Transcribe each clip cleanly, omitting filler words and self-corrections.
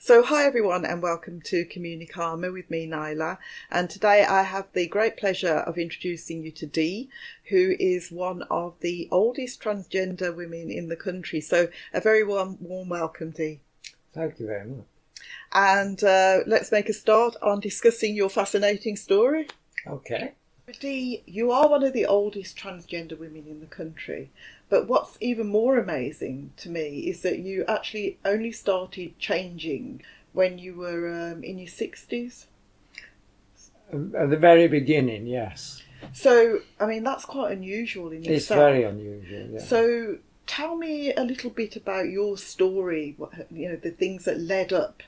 So hi everyone and welcome to Communikarma with me, Nyla, and today I have the great pleasure of introducing you to Dee, who is one of the oldest transgender women in the country. So a very warm welcome, Dee. Thank you very much. And let's make a start on discussing your fascinating story. Okay. Dee, you are one of the oldest transgender women in the country, but what's even more amazing to me is that you actually only started changing when you were in your 60s. At the very beginning, yes. So, I mean, that's quite unusual in itself. It's very unusual, yeah. So, tell me a little bit about your story, the things that led up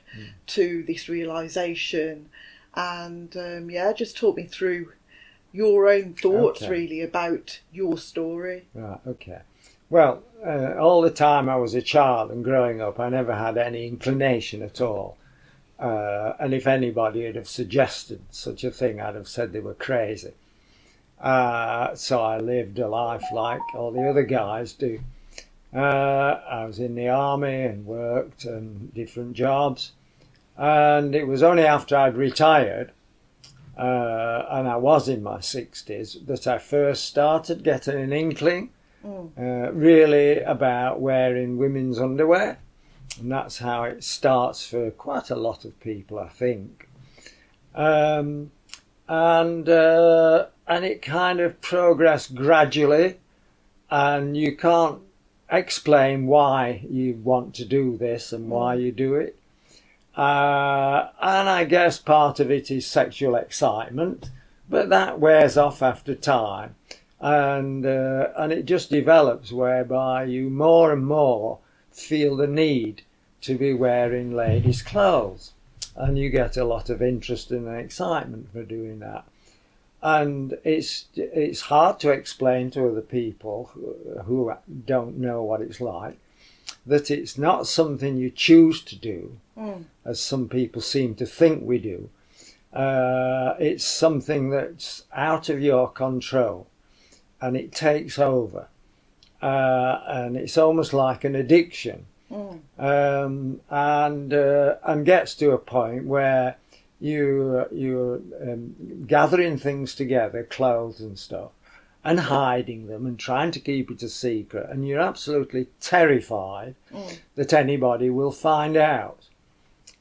to this realisation, and just talk me through your own thoughts, really, about your story. Right, okay. Well, all the time I was a child and growing up, I never had any inclination at all. And if anybody had have suggested such a thing, I'd have said they were crazy. So I lived a life like all the other guys do. I was in the army and worked and different jobs. And it was only after I'd retired, and I was in my 60s, that I first started getting an inkling really about wearing women's underwear. And that's how it starts for quite a lot of people, I think. And it kind of progressed gradually, and you can't explain why you want to do this and why you do it. And I guess part of it is sexual excitement, but that wears off after time, and it just develops whereby you more and more feel the need to be wearing ladies' clothes, and you get a lot of interest and excitement for doing that. And it's hard to explain to other people who don't know what it's like, that it's not something you choose to do, as some people seem to think we do. It's something that's out of your control, and it takes over. And it's almost like an addiction, and gets to a point where you're gathering things together, clothes and stuff, and hiding them and trying to keep it a secret, and you're absolutely terrified that anybody will find out,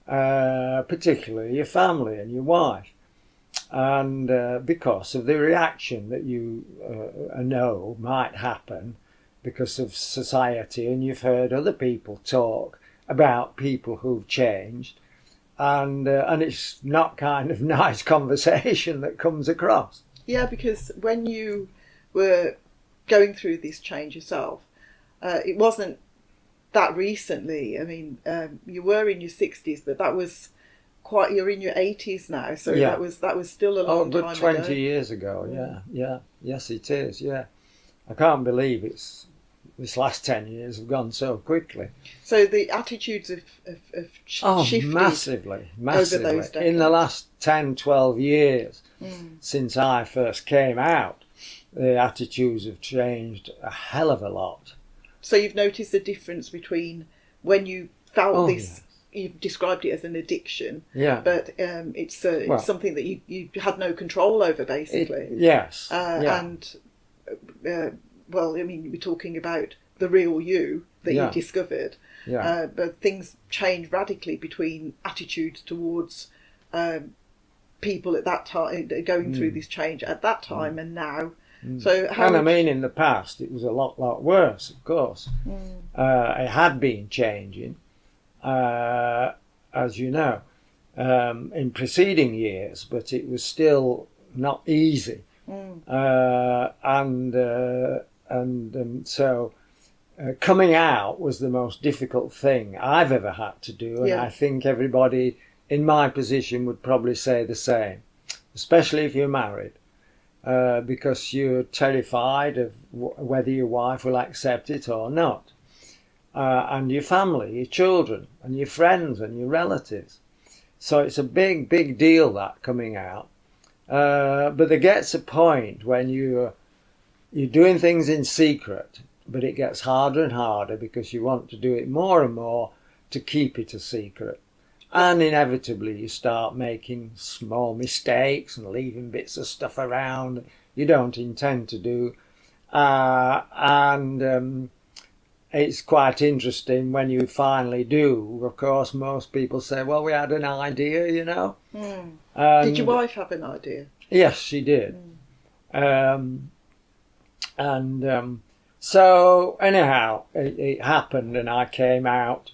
particularly your family and your wife, and because of the reaction that you know might happen because of society, and you've heard other people talk about people who've changed, and it's not kind of nice conversation that comes across. Yeah, because when you were going through this change yourself, it wasn't that recently. I mean, you were in your 60s, but that was you're in your 80s now, so yeah. that was still a long time ago. 20 years ago, yeah. Yes, it is, yeah. I can't believe this last 10 years have gone so quickly. So the attitudes have shifted massively over those decades. In the last 10, 12 years since I first came out, the attitudes have changed a hell of a lot. So you've noticed the difference between when you felt this, yes. You've described it as an addiction, but it's something that you had no control over, basically. Yes. And, well, I mean, we're talking about the real you that you discovered, but things changed radically between attitudes towards people at that time, going through this change at that time and now. So I mean, in the past it was a lot worse, of course. It had been changing, as you know, in preceding years, but it was still not easy. So coming out was the most difficult thing I've ever had to do, and I think everybody in my position would probably say the same, especially if you're married. Because you're terrified of whether your wife will accept it or not. And your family, your children, and your friends and your relatives. So it's a big deal, that coming out. But there gets a point when you're doing things in secret, but it gets harder and harder because you want to do it more and more to keep it a secret. And inevitably you start making small mistakes and leaving bits of stuff around you don't intend to do. And it's quite interesting when you finally do. Of course, most people say, well, we had an idea, you know. Did your wife have an idea? Yes, she did. So anyhow, it happened, and I came out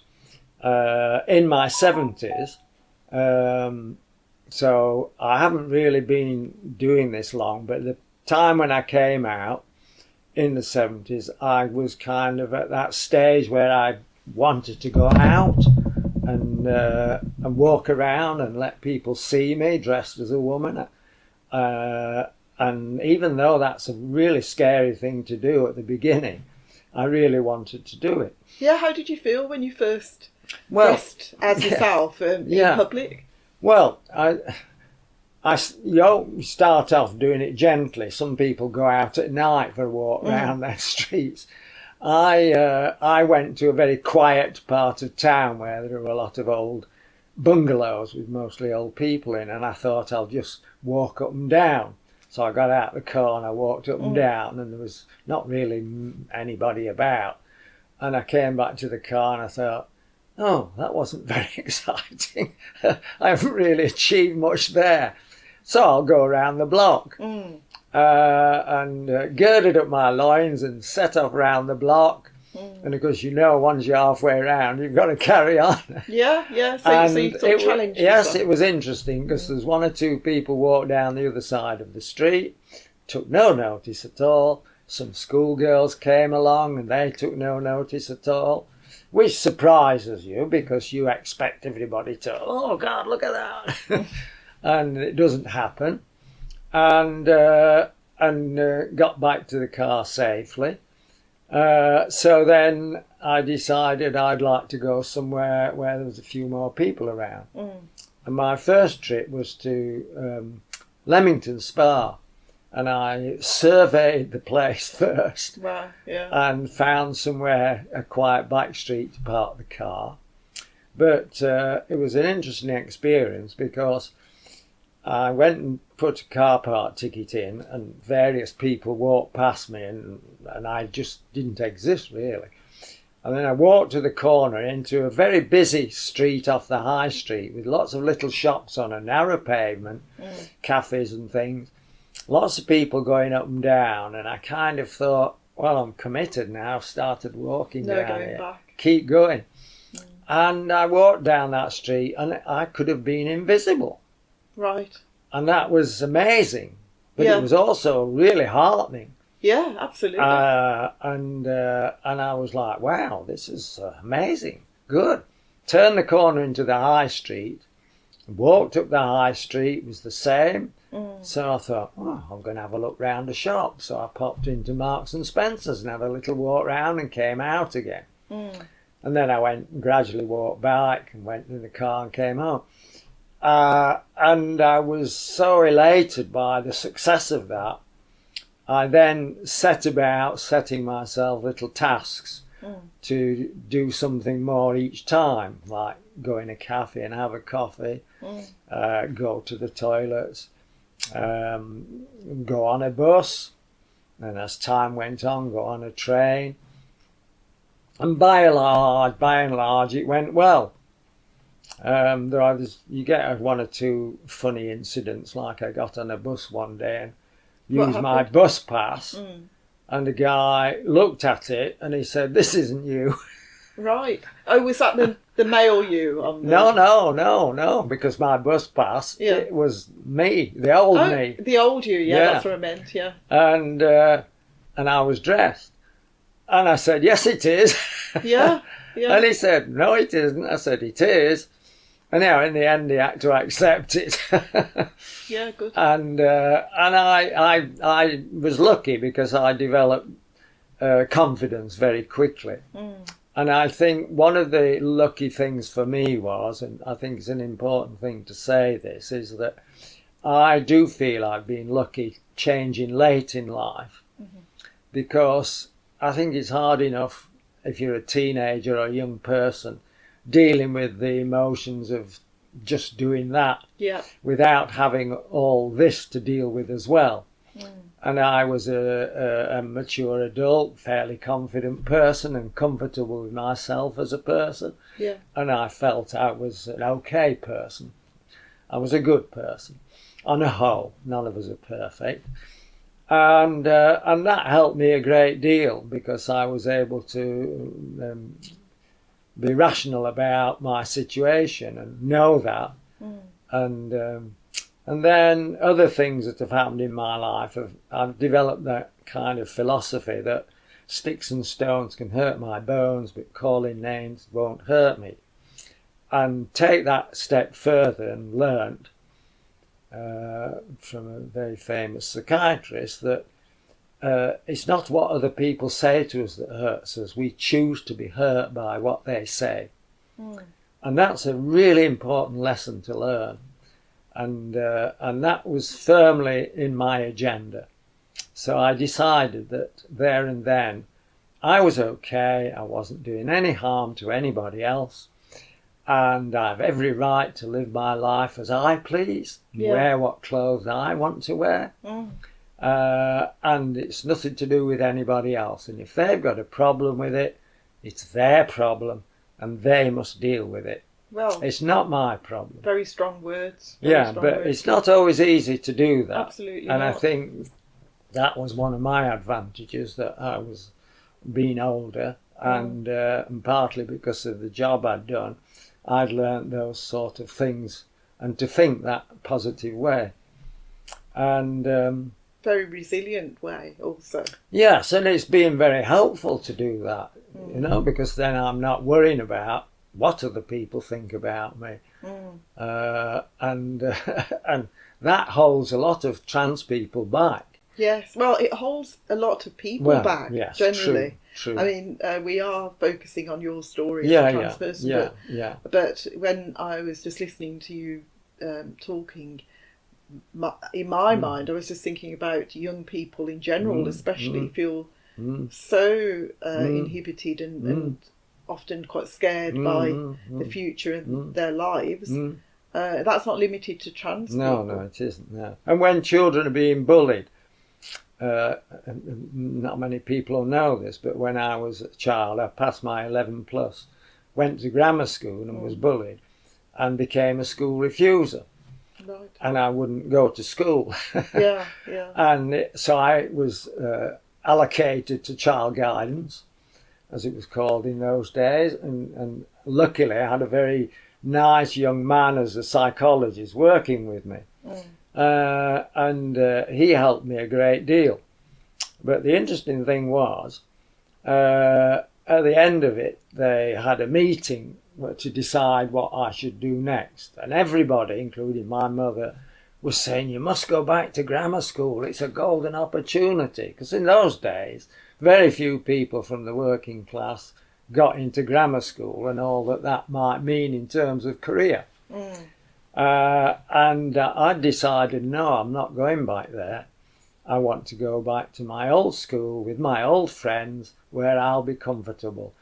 in my 70s. So I haven't really been doing this long, but the time when I came out in the 70s, I was kind of at that stage where I wanted to go out and walk around and let people see me dressed as a woman. And even though that's a really scary thing to do at the beginning, I really wanted to do it. Yeah, how did you feel when you first dressed as yourself in public? Well, you start off doing it gently. Some people go out at night for a walk around their streets. I went to a very quiet part of town where there were a lot of old bungalows with mostly old people in, and I thought I'll just walk up and down. So I got out of the car and I walked up and down, and there was not really anybody about. And I came back to the car and I thought, oh, that wasn't very exciting. I haven't really achieved much there. So I'll go around the block. And girded up my loins and set off round the block. And of course, once you're halfway around, you've got to carry on. Yeah. So you sort of challenged yourself. Yes, it was interesting because there's one or two people walked down the other side of the street, took no notice at all. Some schoolgirls came along and they took no notice at all, which surprises you because you expect everybody to, oh God, look at that. And it doesn't happen. And got back to the car safely. So then I decided I'd like to go somewhere where there was a few more people around. And my first trip was to Leamington Spa, and I surveyed the place first. Wow, yeah. And found somewhere, a quiet back street to park the car. But it was an interesting experience because I went and put a car park ticket in, and various people walked past me, and I just didn't exist really. And then I walked to the corner into a very busy street off the high street with lots of little shops on a narrow pavement, cafes and things. Lots of people going up and down, and I kind of thought, well, I'm committed now. I've started walking down here. Back. Keep going. And I walked down that street, and I could have been invisible. Right. And that was amazing, but it was also really heartening. Yeah, absolutely. And I was like, wow, this is amazing. Good. Turned the corner into the high street, walked up the high street, it was the same. So I thought, oh, I'm going to have a look round the shop. So I popped into Marks and Spencer's and had a little walk round and came out again. And then I went and gradually walked back and went in the car and came home. And I was so elated by the success of that. I then set about setting myself little tasks to do something more each time, like go in a cafe and have a coffee, go to the toilets, go on a bus, and as time went on, go on a train. And by and large, it went well. You get one or two funny incidents, like I got on a bus one day and used my bus pass, and the guy looked at it and he said, "This isn't you." Right. Oh, was that the male you? On the... No, because my bus pass, it was me, the old me. The old you, that's what I meant, yeah. And I was dressed. And I said, "Yes, it is." Yeah. And he said, "No, it isn't." I said, "It is." And now, in the end, he had to accept it. Yeah, good. And I was lucky because I developed confidence very quickly. And I think one of the lucky things for me was, and I think it's an important thing to say this, is that I do feel I've been lucky changing late in life, because I think it's hard enough if you're a teenager or a young person dealing with the emotions of just doing that Yeah. without having all this to deal with as well. Mm. And I was a mature adult, fairly confident person and comfortable with myself as a person. Yeah. And I felt I was an okay person. I was a good person. On a whole, none of us are perfect. And that helped me a great deal because I was able to be rational about my situation and know that. Mm. And then other things that have happened in my life, I've developed that kind of philosophy that sticks and stones can hurt my bones, but calling names won't hurt me. And take that step further and learned from a very famous psychiatrist that it's not what other people say to us that hurts us. We choose to be hurt by what they say. Mm. And that's a really important lesson to learn. And that was firmly in my agenda. So I decided that there and then I was okay. I wasn't doing any harm to anybody else. And I have every right to live my life as I please, wear what clothes I want to wear. Mm. And it's nothing to do with anybody else. And if they've got a problem with it, it's their problem and they must deal with it. Well, it's not my problem. Very strong words. It's not always easy to do that. Absolutely and not. I think that was one of my advantages, that I was being older and partly because of the job I'd done, I'd learnt those sort of things and to think that positive way. And very resilient way also. Yes, and it's been very helpful to do that, you know, because then I'm not worrying about what other people think about me. And that holds a lot of trans people back. Yes, well, it holds a lot of people back, yes, generally. True. I mean, we are focusing on your story as a trans person, but when I was just listening to you talking, in my mind, I was just thinking about young people in general, especially feel so inhibited and often quite scared by the future and their lives. That's not limited to trans people. No, it isn't. No. And when children are being bullied, not many people know this, but when I was a child, I passed my 11 plus, went to grammar school and was bullied and became a school refuser. Right. And I wouldn't go to school. Yeah. And so I was allocated to child guidance, as it was called in those days. And luckily I had a very nice young man as a psychologist working with me. And he helped me a great deal. But the interesting thing was, at the end of it, they had a meeting to decide what I should do next. And everybody, including my mother, was saying, you must go back to grammar school. It's a golden opportunity. Because in those days, very few people from the working class got into grammar school and all that might mean in terms of career. And I decided, no, I'm not going back there. I want to go back to my old school with my old friends where I'll be comfortable.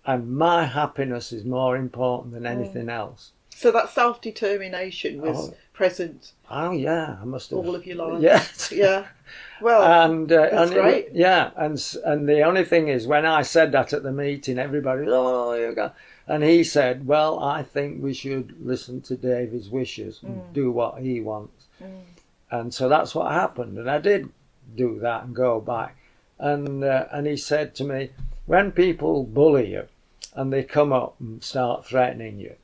And my happiness is more important than anything else. So that self-determination was present. Oh yeah, I must have. All of your life. Yes. Yeah. Well, that's great. And the only thing is, when I said that at the meeting, everybody, you go. And he said, well, I think we should listen to David's wishes and do what he wants. And so that's what happened. And I did do that and go back. And he said to me, when people bully you and they come up and start threatening you,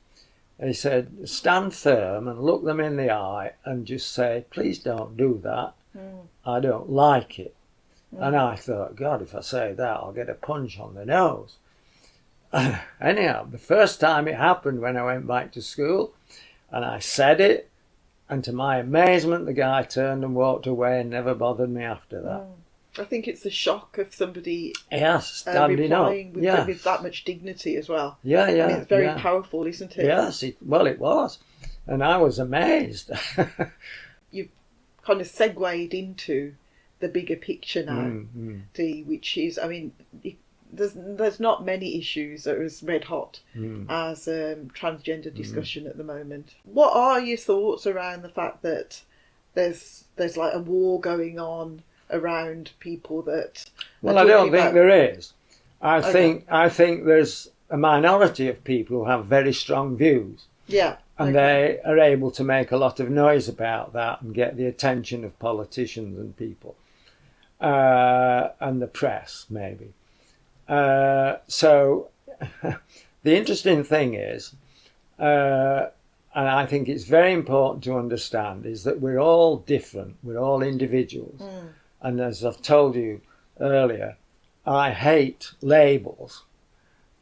he said, stand firm and look them in the eye and just say, please don't do that. I don't like it. And I thought, God, if I say that, I'll get a punch on the nose. Anyhow, the first time it happened when I went back to school, and I said it, and to my amazement, the guy turned and walked away and never bothered me after that. I think it's the shock of somebody standing up with that much dignity as well. Yeah. I mean, it's very powerful, isn't it? Yes, it was. And I was amazed. You've kind of segued into the bigger picture now, Dee, which is, I mean, there's not many issues that are as red hot as transgender discussion at the moment. What are your thoughts around the fact that there's like a war going on around people that? Well, I don't think there is. I think there's a minority of people who have very strong views. Yeah. And they are able to make a lot of noise about that and get the attention of politicians and people. And the press, maybe. So the interesting thing is, and I think it's very important to understand, is that we're all different. We're all individuals. And as I've told you earlier, I hate labels.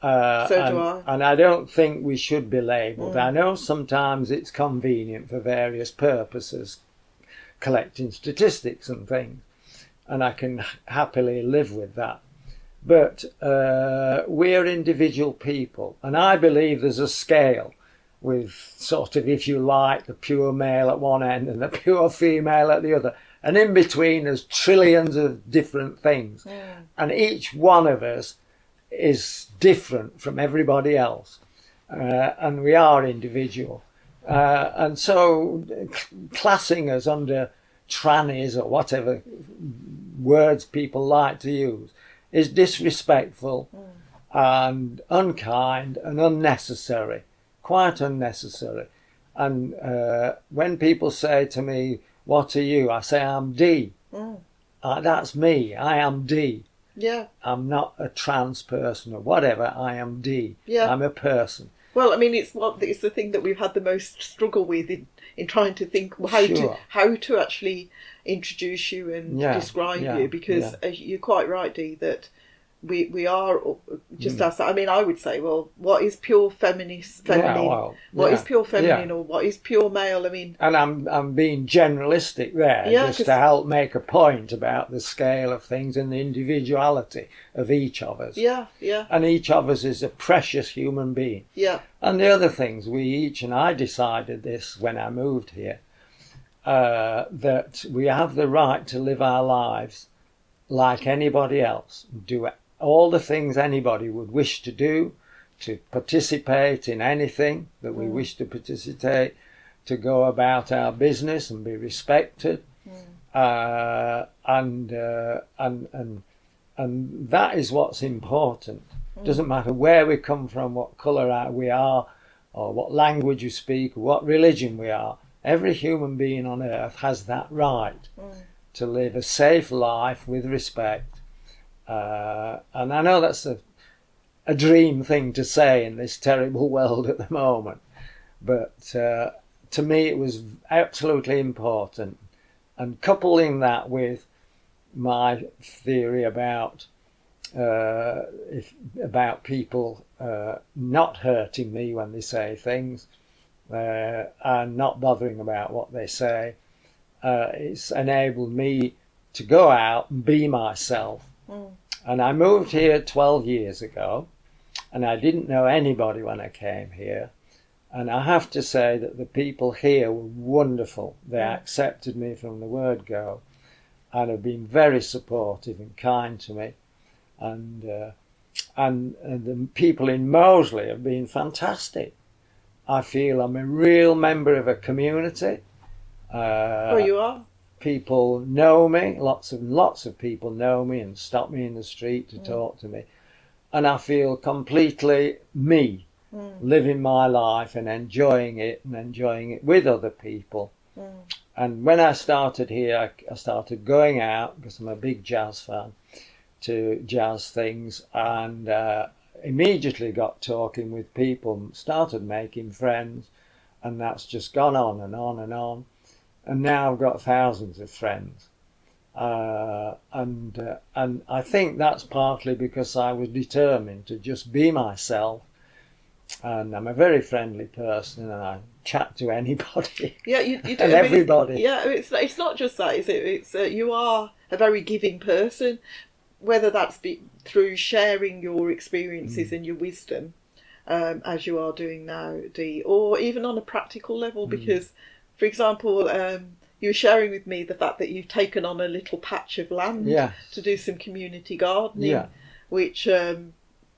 So do I. And I don't think we should be labelled. I know sometimes it's convenient for various purposes, collecting statistics and things, and I can happily live with that. But we're individual people, and I believe there's a scale with sort of, if you like, the pure male at one end and the pure female at the other. And in between there's trillions of different things. And each one of us is different from everybody else, and we are individual, and so classing us under trannies or whatever words people like to use is disrespectful and unkind and unnecessary, quite unnecessary. And when people say to me, "What are you?" I say, "I'm Dee." That's me. I am Dee. Yeah. I'm not a trans person or whatever. I am Dee. Yeah. I'm a person. Well, I mean, it's the thing that we've had the most struggle with in trying to think how to actually introduce you and describe you, because you're quite right, Dee, that we are just as, I mean, I would say, well, what is pure feminine? What is pure feminine, or what is pure male? I mean, and I'm being generalistic there, just to help make a point about the scale of things and the individuality of each of us. Yeah, yeah. And each of us is a precious human being. Yeah. And the other things we each, and I decided this when I moved here, that we have the right to live our lives like anybody else, do all the things anybody would wish to do, to participate in anything that we wish to participate, to go about our business and be respected, and that is what's important. Doesn't matter where we come from, what colour we are, or what language we speak, or what religion we are. Every human being on earth has that right to live a safe life with respect. And I know that's a dream thing to say in this terrible world at the moment, but to me it was absolutely important. And coupling that with my theory about people not hurting me when they say things, and not bothering about what they say, it's enabled me to go out and be myself. And I moved here 12 years ago, and I didn't know anybody when I came here. And I have to say that the people here were wonderful. They accepted me from the word go, and have been very supportive and kind to me. And the people in Moseley have been fantastic. I feel I'm a real member of a community. You are? People know me. Lots of people know me and stop me in the street to talk to me. And I feel completely me, living my life and enjoying it with other people. And when I started here, I started going out, because I'm a big jazz fan, to jazz things, and immediately got talking with people, started making friends, and that's just gone on and on and on. And now I've got thousands of friends. And I think that's partly because I was determined to just be myself. And I'm a very friendly person, and I chat to anybody. Yeah, you do. And everybody. It's not just that, is it? It's you are a very giving person, whether that's through sharing your experiences and your wisdom, as you are doing now, Dee, or even on a practical level, because, for example, you were sharing with me the fact that you've taken on a little patch of land to do some community gardening. which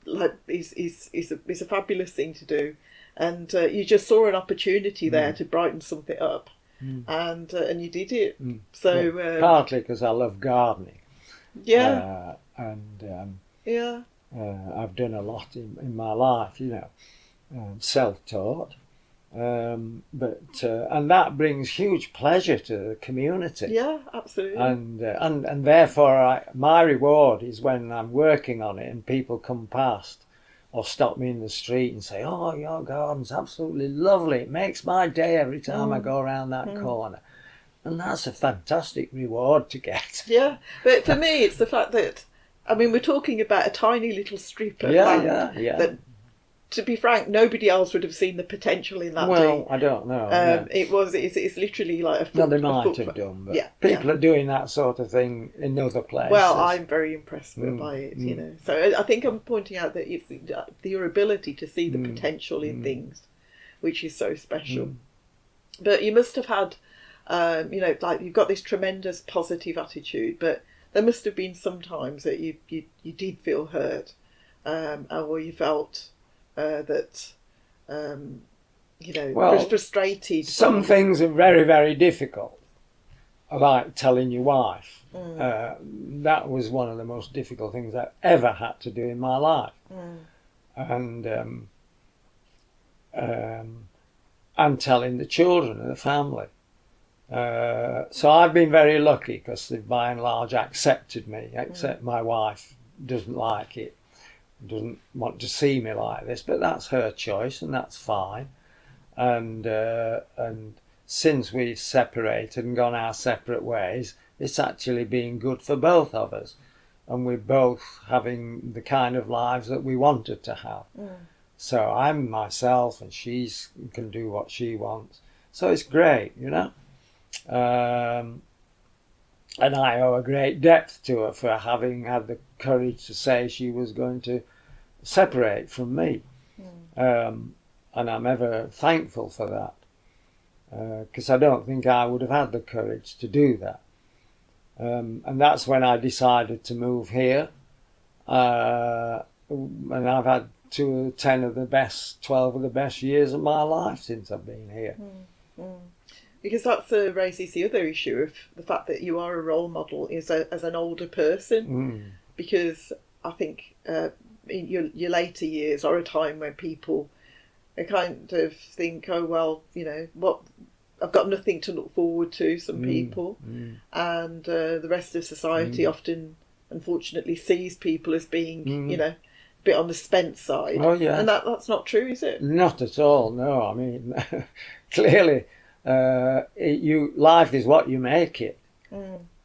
like is a fabulous thing to do, and you just saw an opportunity there to brighten something up, and you did it. So well, partly because I love gardening. Yeah. I've done a lot in my life, self-taught, but and that brings huge pleasure to the community. Yeah, absolutely. And therefore, my reward is when I'm working on it and people come past or stop me in the street and say, "Oh, your garden's absolutely lovely. It makes my day every time I go around that corner." And that's a fantastic reward to get. Yeah, but for me, it's the fact that, I mean, we're talking about a tiny little strip of land that, to be frank, nobody else would have seen the potential in that. Well, I don't know. It's literally like a foot. Well, they might have done, but people are doing that sort of thing in other places. Well, I'm very impressed by it, So I think I'm pointing out that it's your ability to see the potential in things, which is so special. But you must have had, like you've got this tremendous positive attitude, but there must have been some times that you did feel hurt, or you felt that frustrated. Some things are very, very difficult, like telling your wife. That was one of the most difficult things I've ever had to do in my life, and telling the children and the family. So I've been very lucky because they've by and large accepted me, except my wife doesn't like it, doesn't want to see me like this, but that's her choice and that's fine. And since we've separated and gone our separate ways, it's actually been good for both of us, and we're both having the kind of lives that we wanted to have. So I'm myself and she can do what she wants, so it's great, and I owe a great debt to her for having had the courage to say she was going to separate from me. And I'm ever thankful for that, because I don't think I would have had the courage to do that. And that's when I decided to move here, and I've had 12 of the best years of my life since I've been here. Because that raises the other issue of the fact that you are a role model as an older person. Because I think in your later years are a time when people kind of think, oh, well, what, I've got nothing to look forward to, some people. And the rest of society often, unfortunately, sees people as being, a bit on the spent side. Oh, yeah. And that's not true, is it? Not at all, no. I mean, clearly... life is what you make it,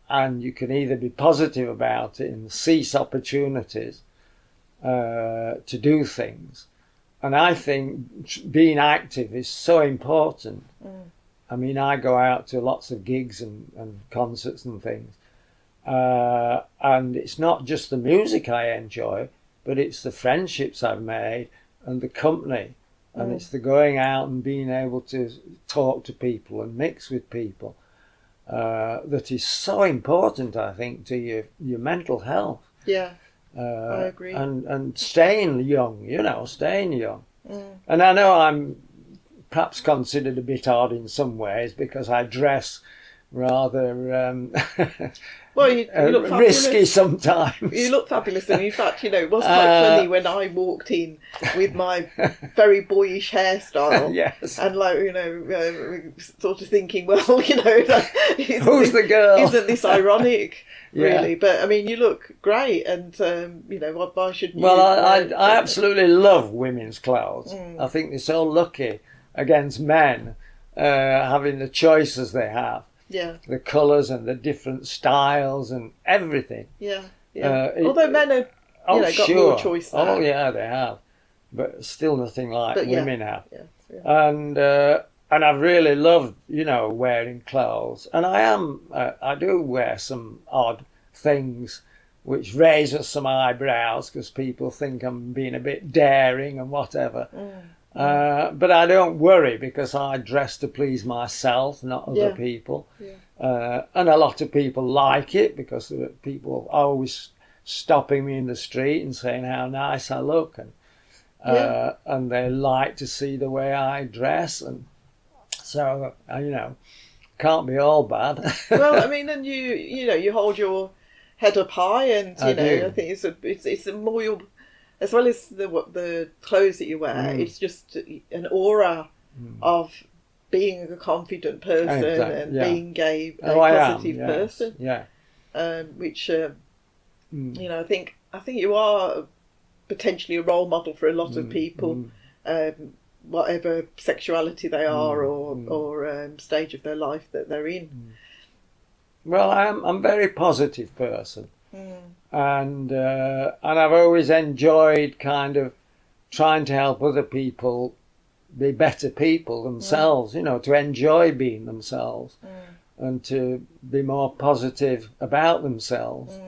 and you can either be positive about it and seize opportunities to do things, and I think being active is so important. I mean, I go out to lots of gigs and concerts and things, and it's not just the music I enjoy, but it's the friendships I've made and the company. And it's the going out and being able to talk to people and mix with people that is so important, I think, to your mental health. Yeah, I agree. And staying young, staying young. And I know I'm perhaps considered a bit odd in some ways because I dress rather well, you look risky sometimes. You look fabulous, and in fact, it was quite funny when I walked in with my very boyish hairstyle. Yes. And sort of thinking, well, who's the girl? Isn't this ironic? Really? Yeah. But I mean, you look great, and why shouldn't you? Well, I absolutely love women's clothes. I think they're so lucky against men having the choices they have. Yeah. The colours and the different styles and everything. Yeah. Although men have got more choice now. Oh, yeah, they have. But still nothing like women have. Yeah. And I've really loved, wearing clothes. And I do wear some odd things which raises some eyebrows because people think I'm being a bit daring and whatever. But I don't worry because I dress to please myself, not other people. Yeah. And a lot of people like it because people always stopping me in the street and saying how nice I look, and they like to see the way I dress, and so can't be all bad. Well, I mean, and you hold your head up high, and I think it's a more your, as well as the clothes that you wear, it's just an aura of being a confident person and being a positive person. Yeah. Which I think you are potentially a role model for a lot of people, whatever sexuality they are or stage of their life that they're in. Well, I'm a very positive person, and I've always enjoyed kind of trying to help other people be better people themselves. To enjoy being themselves and to be more positive about themselves,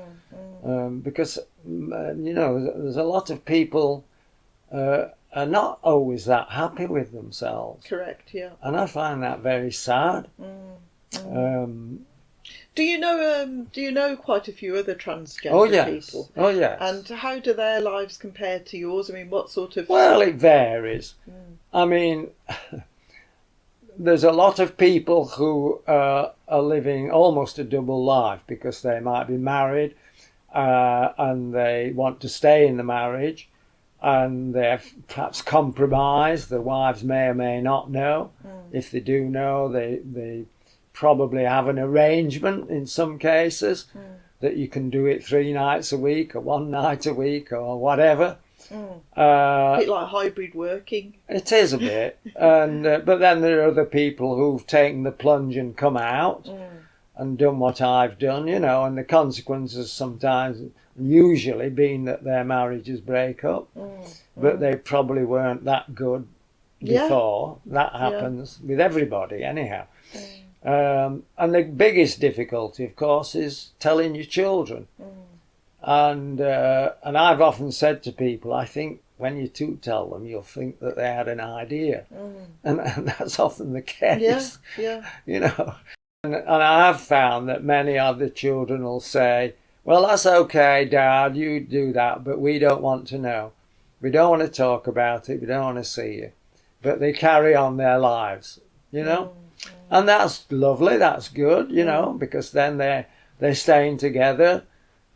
because there's a lot of people are not always that happy with themselves. Correct. Yeah. And I find that very sad. Do you know quite a few other transgender people? Oh, yes. And how do their lives compare to yours? I mean, what sort of... Well, it varies. I mean, there's a lot of people who are living almost a double life because they might be married and they want to stay in the marriage, and they're perhaps compromised. The wives may or may not know. If they do know, they probably have an arrangement in some cases that you can do it 3 nights a week or 1 night a week or whatever. A bit like hybrid working. It is a bit. And but then there are other people who've taken the plunge and come out and done what I've done, and the consequences sometimes, usually, being that their marriages break up. But they probably weren't that good before. That happens with everybody anyhow. And the biggest difficulty, of course, is telling your children. And I've often said to people, I think when you do tell them, you'll think that they had an idea. And that's often the case. Yeah. And I have found that many other children will say, well, that's okay, Dad, you do that, but we don't want to know. We don't want to talk about it. We don't want to see you. But they carry on their lives, And that's lovely, that's good, because then they're staying together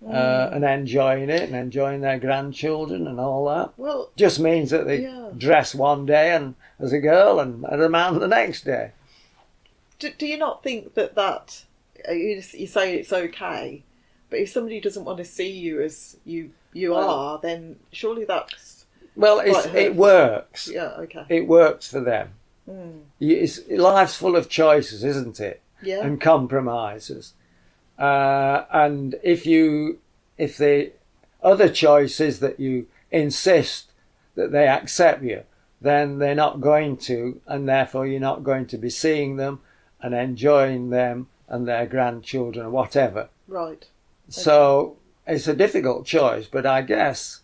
and enjoying it and enjoying their grandchildren and all that. Well, just means that they dress one day and as a girl and as a man the next day. Do you not think that you say it's okay, but if somebody doesn't want to see you as you are, then surely that's... Well, it works. Yeah, okay. It works for them. Life's full of choices, isn't it? Yeah. And compromises. And if the other choice is that you insist that they accept you, then they're not going to, and therefore you're not going to be seeing them and enjoying them and their grandchildren or whatever. Right. Okay. So it's a difficult choice, but I guess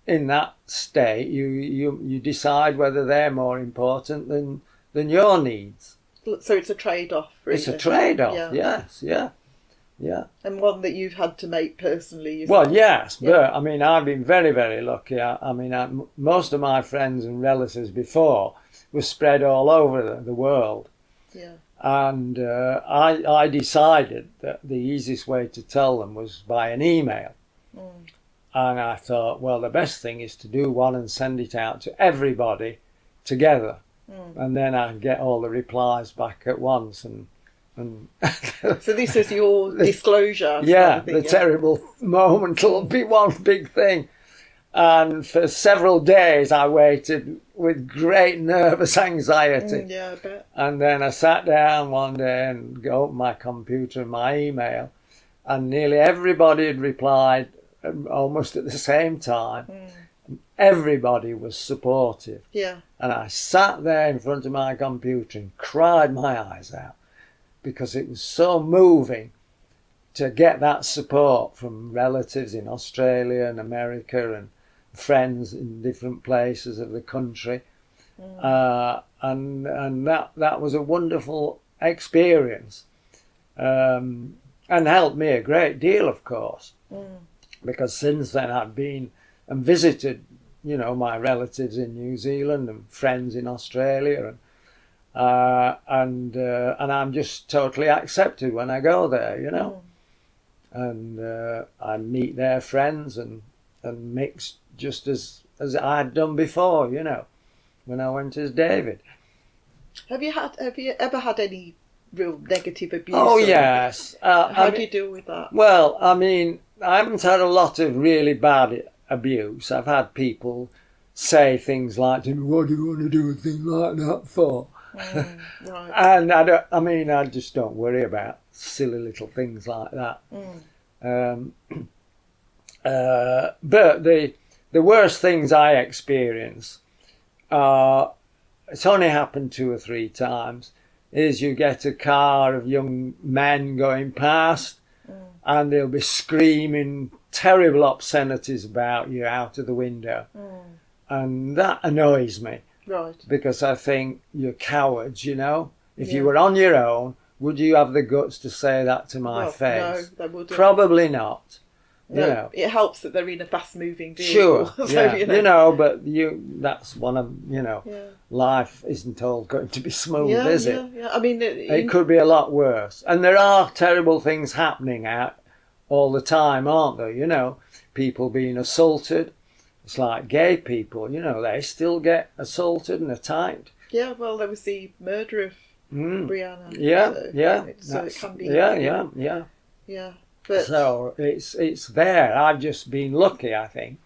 in that state you decide whether they're more important than your needs. So it's a trade-off, really. It's a trade-off, yes, yeah. And one that you've had to make personally yourself. Well, yes, but I mean, I've been very, very lucky. I mean, most of my friends and relatives before were spread all over the world. Yeah. And I decided that the easiest way to tell them was by an email. And I thought, well, the best thing is to do one and send it out to everybody together. And then I get all the replies back at once. And So this is your disclosure. Yeah, the terrible moment will be one big thing. And for several days I waited with great nervous anxiety. Yeah, I bet. And then I sat down one day and opened my computer and my email, and nearly everybody had replied almost at the same time. Everybody was supportive. Yeah. And I sat there in front of my computer and cried my eyes out because it was so moving to get that support from relatives in Australia and America and friends in different places of the country. And that was a wonderful experience, and helped me a great deal, of course. because since then I've been and visited, my relatives in New Zealand and friends in Australia, and I'm just totally accepted when I go there, and I meet their friends and mix just as I'd done before, when I went as David. Have you ever had any real negative abuse? Oh, yes. How do you deal with that? Well, I haven't had a lot of really bad abuse. I've had people say things like, "What do you want to do a thing like that for?" Right. And I just don't worry about silly little things like that. But the worst things I experience are, it's only happened 2 or 3 times, is you get a car of young men going past and they'll be screaming terrible obscenities about you out of the window. And that annoys me. Right. Because I think you're cowards, If you were on your own, would you have the guts to say that to my face? No, they wouldn't. Probably not. No, it helps that they're in a fast-moving vehicle. Sure, but that's one of, life isn't all going to be smooth, is it? Yeah. It could be a lot worse. And there are terrible things happening out all the time, aren't there? People being assaulted. It's like gay people, they still get assaulted and attacked. Yeah, well, there was the murder of Brianna. It can be. Yeah. But so it's there. I've just been lucky, I think.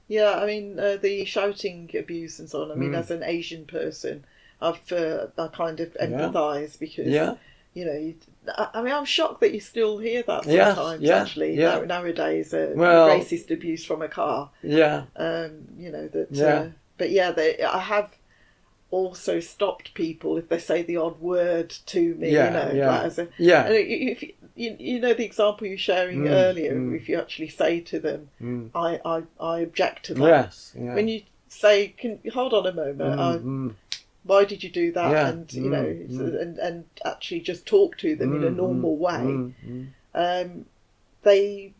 Yeah, the shouting abuse and so on. As an Asian person, I kind of empathise because I'm shocked that you still hear that sometimes. Nowadays, racist abuse from a car. I have also stopped people if they say the odd word to me. The example you were sharing earlier. If you actually say to them, I object to that. When you say, hold on a moment, why did you do that? And actually just talk to them in a normal way. They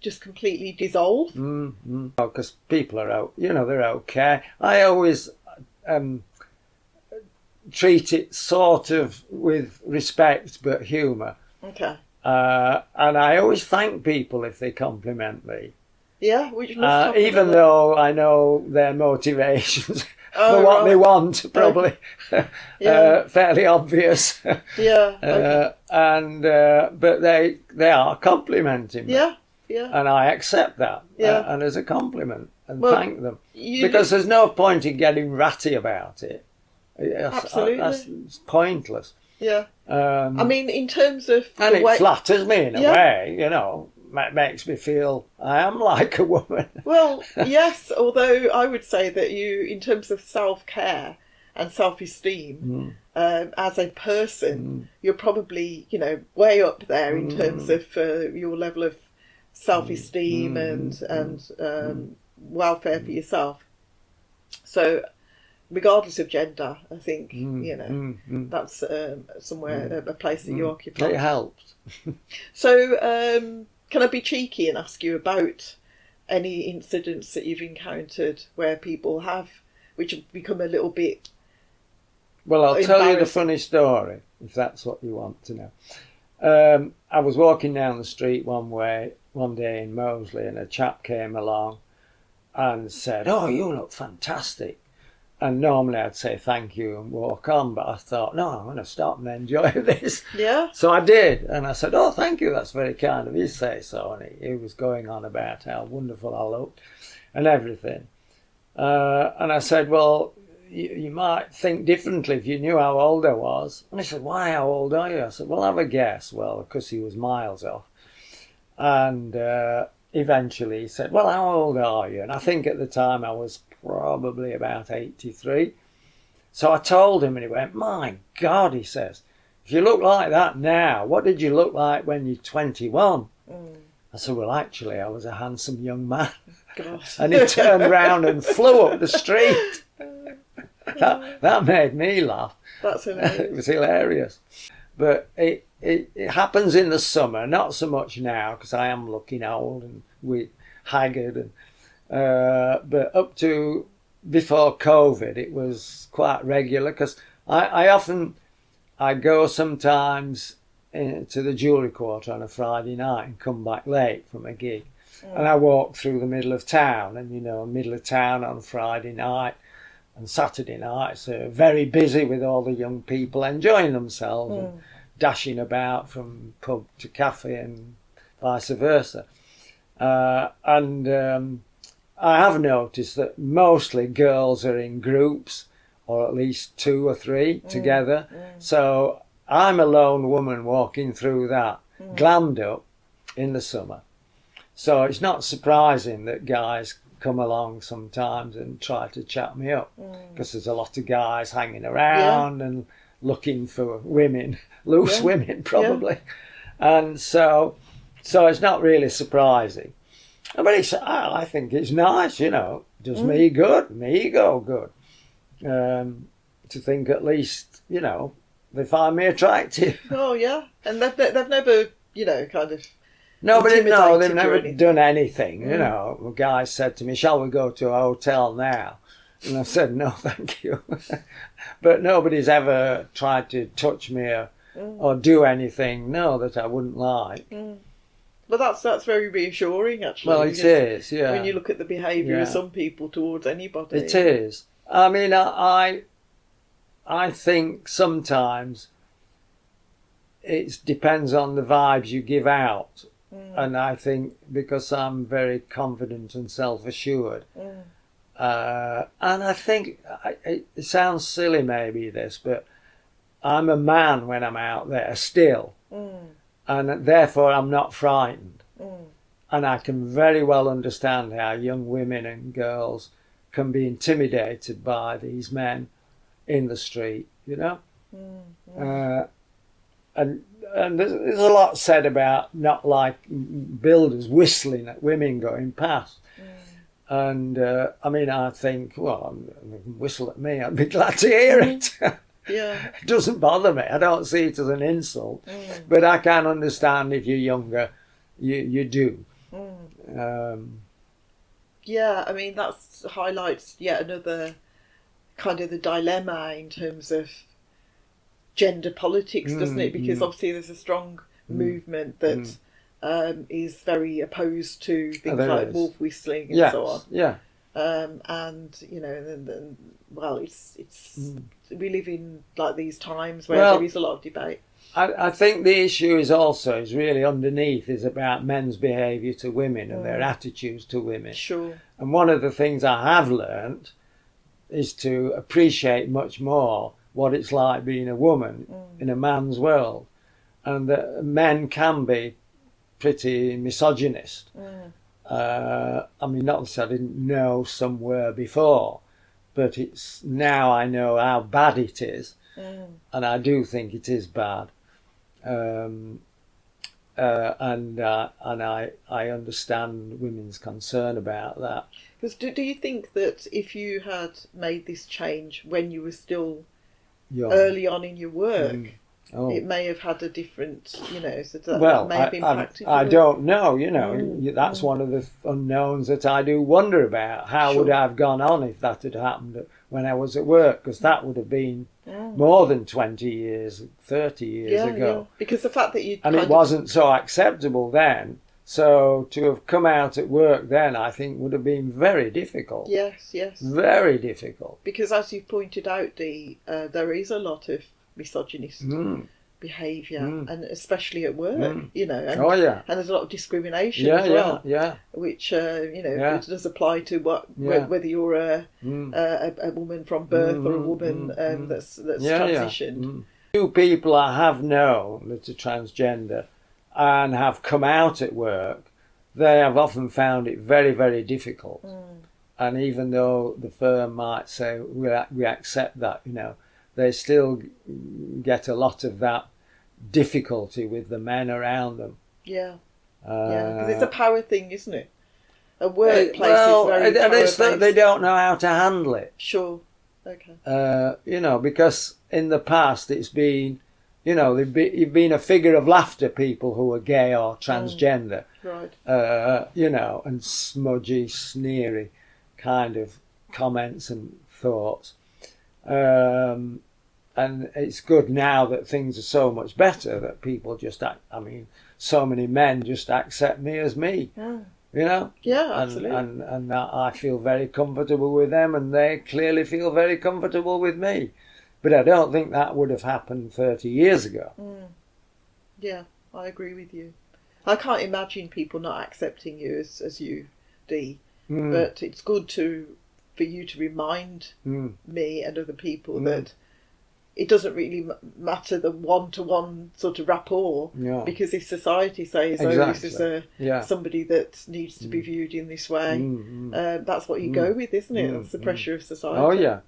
just completely dissolve. Because people are out, they're okay. I always treat it sort of with respect but humour. Okay. And I always thank people if they compliment me. Yeah, which must even though I know their motivations for what they want, probably fairly obvious. Okay. But they are complimenting me. Yeah. And I accept that and as a compliment and thank them. Because there's no point in getting ratty about it. Absolutely. It's pointless. Yeah. In terms of... And it flatters me in a way, It makes me feel I am like a woman. Well, yes, although I would say that you, in terms of self-care and self-esteem, as a person, you're probably, way up there in terms of your level of self-esteem and welfare for yourself. So, regardless of gender, I think that's somewhere a place that you occupy. It helps. So, can I be cheeky and ask you about any incidents that you've encountered where people which have become a little bit? Well, I'll tell you the funny story if that's what you want to know. I was walking down the street one day in Moseley, and a chap came along and said, "Oh, you look fantastic." And normally I'd say thank you and walk on, but I thought, no, I'm going to stop and enjoy this. Yeah. So I did, and I said, "Oh, thank you, that's very kind of you to say so." And he was going on about how wonderful I looked and everything. And I said, "Well, you might think differently if you knew how old I was." And he said, "Why, how old are you?" I said, "Well, have a guess." Well, because he was miles off. And eventually he said, "Well, how old are you?" And I think at the time I was probably about 83. So I told him, and he went, "My God," he says, "if you look like that now, what did you look like when you're 21? I said, "Well, actually, I was a handsome young man." God. And he turned round and flew up the street. That made me laugh. That's hilarious. It was hilarious. But it happens in the summer, not so much now because I am looking old and haggard. But up to before COVID, it was quite regular because I go sometimes to the jewellery quarter on a Friday night and come back late from a gig. And I walk through the middle of town, and middle of town on Friday night and Saturday night, so very busy with all the young people enjoying themselves and dashing about from pub to cafe and vice versa. And I have noticed that mostly girls are in groups, or at least 2 or 3 together. So I'm a lone woman walking through that, glammed up in the summer. So it's not surprising that guys come along sometimes and try to chat me up, because there's a lot of guys hanging around and looking for women, loose women probably. And so it's not really surprising. But I think it's nice, does me good, me ego good. To think at least, they find me attractive. Oh, yeah. And they've never, kind of... No, but they've never done anything. A guy said to me, shall we go to a hotel now? And I said, no, thank you. But nobody's ever tried to touch me or do anything, that I wouldn't like. Well, that's very reassuring, actually. Well, it is, yeah. When you look at the behaviour of some people towards anybody. It is. I mean, I think sometimes it depends on the vibes you give out. And I think because I'm very confident and self-assured, and I think it sounds silly maybe this, but I'm a man when I'm out there still, and therefore I'm not frightened. And I can very well understand how young women and girls can be intimidated by these men in the street, And there's a lot said about not like builders whistling at women going past. And I think, well, whistle at me, I'd be glad to hear it. Yeah. It doesn't bother me. I don't see it as an insult. But I can understand if you're younger, you do. That highlights yet another kind of the dilemma in terms of gender politics, doesn't it? Because obviously there's a strong movement that is very opposed to things like wolf whistling and so on. Yeah. It's we live in like these times where there is a lot of debate. I think the issue is really underneath is about men's behaviour to women and their attitudes to women. Sure. And one of the things I have learnt is to appreciate much more what it's like being a woman in a man's world, and that men can be pretty misogynist. Not that I didn't know some were before, but it's now I know how bad it is, and I do think it is bad. And I understand women's concern about that. Because do you think that if you had made this change when you were still young, early on in your work, it may have had a different, that may have impacted. I don't know, that's one of the unknowns that I do wonder about. How would I have gone on if that had happened when I was at work? Because that would have been more than 20 years, 30 years ago. Yeah. Because the fact that you... And it wasn't so acceptable then. So to have come out at work then, I think, would have been very difficult. Yes. Very difficult. Because as you pointed out, Dee, there is a lot of misogynist behaviour, and especially at work, and there's a lot of discrimination as well, which does apply to whether you're a woman from birth or a woman that's transitioned. Two people I have known that are transgender and have come out at work, they have often found it very, very difficult. And even though the firm might say, we accept that, they still get a lot of that difficulty with the men around them. Yeah, because it's a power thing, isn't it? A workplace is very and it's that they don't know how to handle it. Sure, okay. Because in the past it's been you've been a figure of laughter, people who are gay or transgender, right? And smudgy, sneery kind of comments and thoughts. And it's good now that things are so much better that people just so many men just accept me as me. Yeah, absolutely. And I feel very comfortable with them, and they clearly feel very comfortable with me. But I don't think that would have happened 30 years ago. Yeah, I agree with you. I can't imagine people not accepting you as you, Dee. But it's good for you to remind me and other people that it doesn't really matter the one-to-one sort of rapport, because if society says, this is somebody that needs to be viewed in this way, that's what you go with, isn't it? That's the pressure of society. Oh, yeah.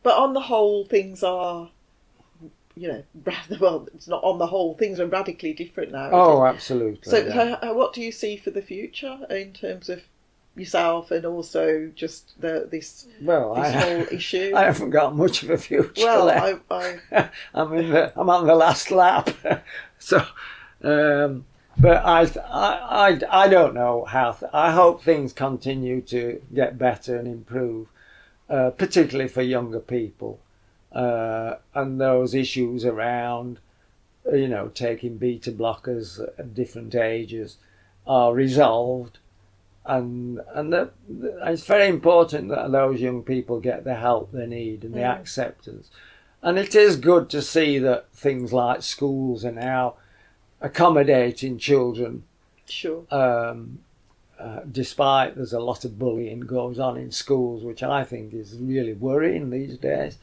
But on the whole, things are, it's not on the whole, things are radically different now. Oh, absolutely. So what do you see for the future in terms of yourself and also just this whole issue? I haven't got much of a future. Well, left. I'm on the last lap. So, but I don't know how. I hope things continue to get better and improve, particularly for younger people, and those issues around, taking beta blockers at different ages are resolved. And it's very important that those young people get the help they need and the acceptance. And it is good to see that things like schools are now accommodating children. Sure. Despite there's a lot of bullying goes on in schools, which I think is really worrying these days.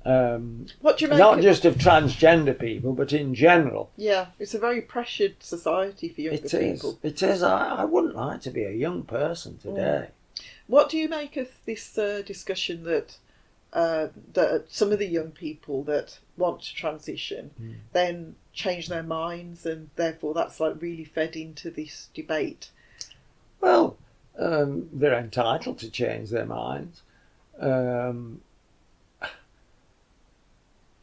What do you make not just of transgender people, but in general. Yeah, it's a very pressured society for younger people. It is. I wouldn't like to be a young person today. What do you make of this discussion that some of the young people that want to transition then change their minds, and therefore that's really fed into this debate? Well, they're entitled to change their minds.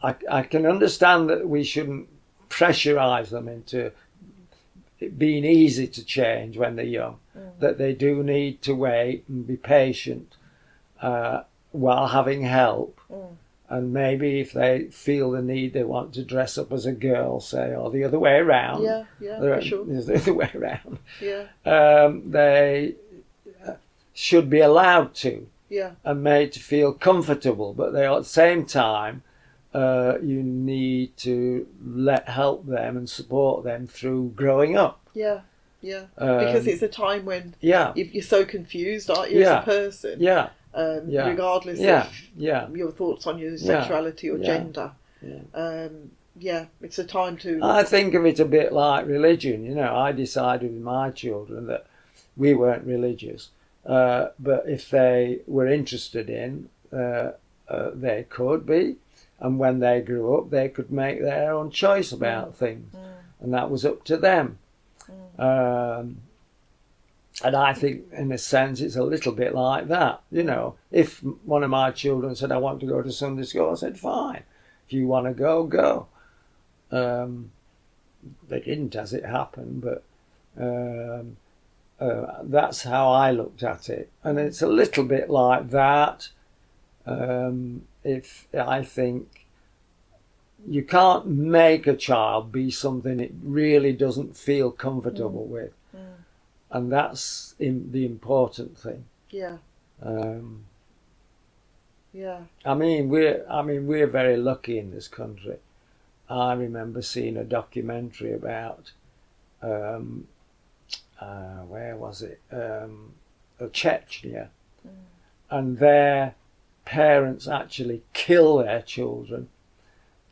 I can understand that we shouldn't pressurise them into it being easy to change when they're young, that they do need to wait and be patient while having help. And maybe if they feel the need, they want to dress up as a girl, say, or the other way around. Yeah, for sure. The other way around. Yeah. They should be allowed to. Yeah. And made to feel comfortable, but they at the same time, you need to help them and support them through growing up. Yeah. Because it's a time when you're so confused, aren't you, as a person? Yeah. Regardless of your thoughts on your sexuality or gender. It's a time to... I think of it a bit like religion. I decided with my children that we weren't religious, but if they were interested in, they could be. And when they grew up, they could make their own choice about things. And that was up to them. And I think, in a sense, it's a little bit like that. If one of my children said, I want to go to Sunday school, I said, fine. If you want to go, go. They didn't, as it happened, but that's how I looked at it. And it's a little bit like that. If I think you can't make a child be something it really doesn't feel comfortable with, and that's the important thing. Yeah. We're very lucky in this country. I remember seeing a documentary about where was it? Chechnya, and their parents actually kill their children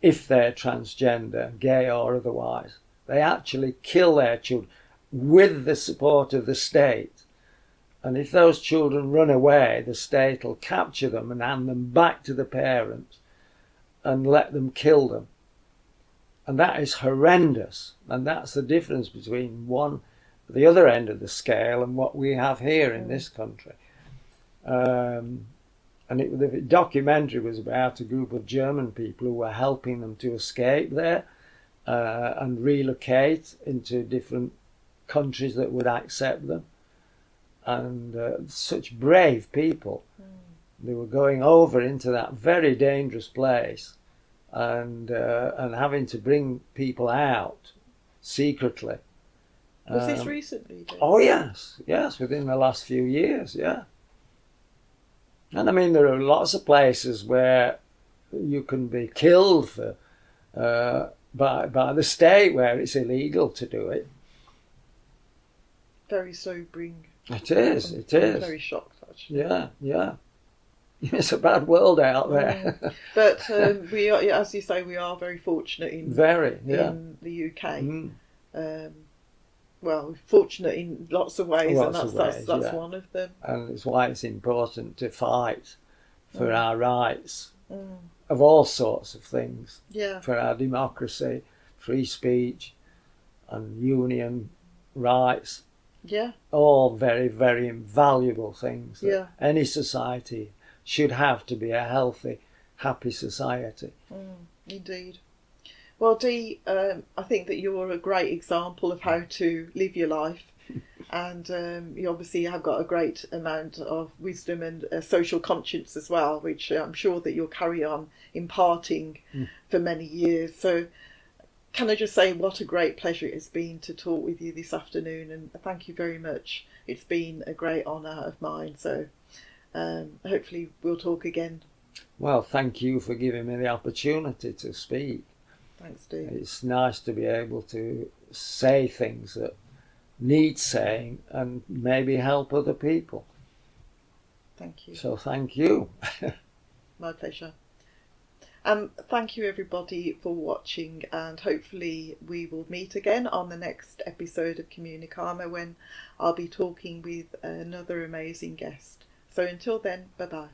if they're transgender, gay or otherwise. They actually kill their children with the support of the state. And if those children run away, the state will capture them and hand them back to the parents and let them kill them. And that is horrendous. And that's the difference between the other end of the scale and what we have here in this country. And the documentary was about a group of German people who were helping them to escape there and relocate into different countries that would accept them. And such brave people. They were going over into that very dangerous place and having to bring people out secretly. Was this recently? Oh, yes, within the last few years, yeah. And I mean, there are lots of places where you can be killed for by the state where it's illegal to do it. Very sobering. It is. I'm very shocked, actually. Yeah. It's a bad world out there. But we are, as you say, we are very fortunate in the UK. Well, fortunate in lots of ways, that's one of them. And it's why it's important to fight for our rights of all sorts of things. Yeah. For our democracy, free speech, and union rights. Yeah. All very, very invaluable things that any society should have to be a healthy, happy society. Indeed. Well, Dee, I think that you're a great example of how to live your life. And you obviously have got a great amount of wisdom and social conscience as well, which I'm sure that you'll carry on imparting for many years. So can I just say what a great pleasure it has been to talk with you this afternoon, and thank you very much. It's been a great honour of mine. So hopefully we'll talk again. Well, thank you for giving me the opportunity to speak. Thanks, Dee. It's nice to be able to say things that need saying and maybe help other people. Thank you. So thank you. My pleasure. Thank you everybody for watching, and hopefully we will meet again on the next episode of Communikarma when I'll be talking with another amazing guest. So until then, bye bye.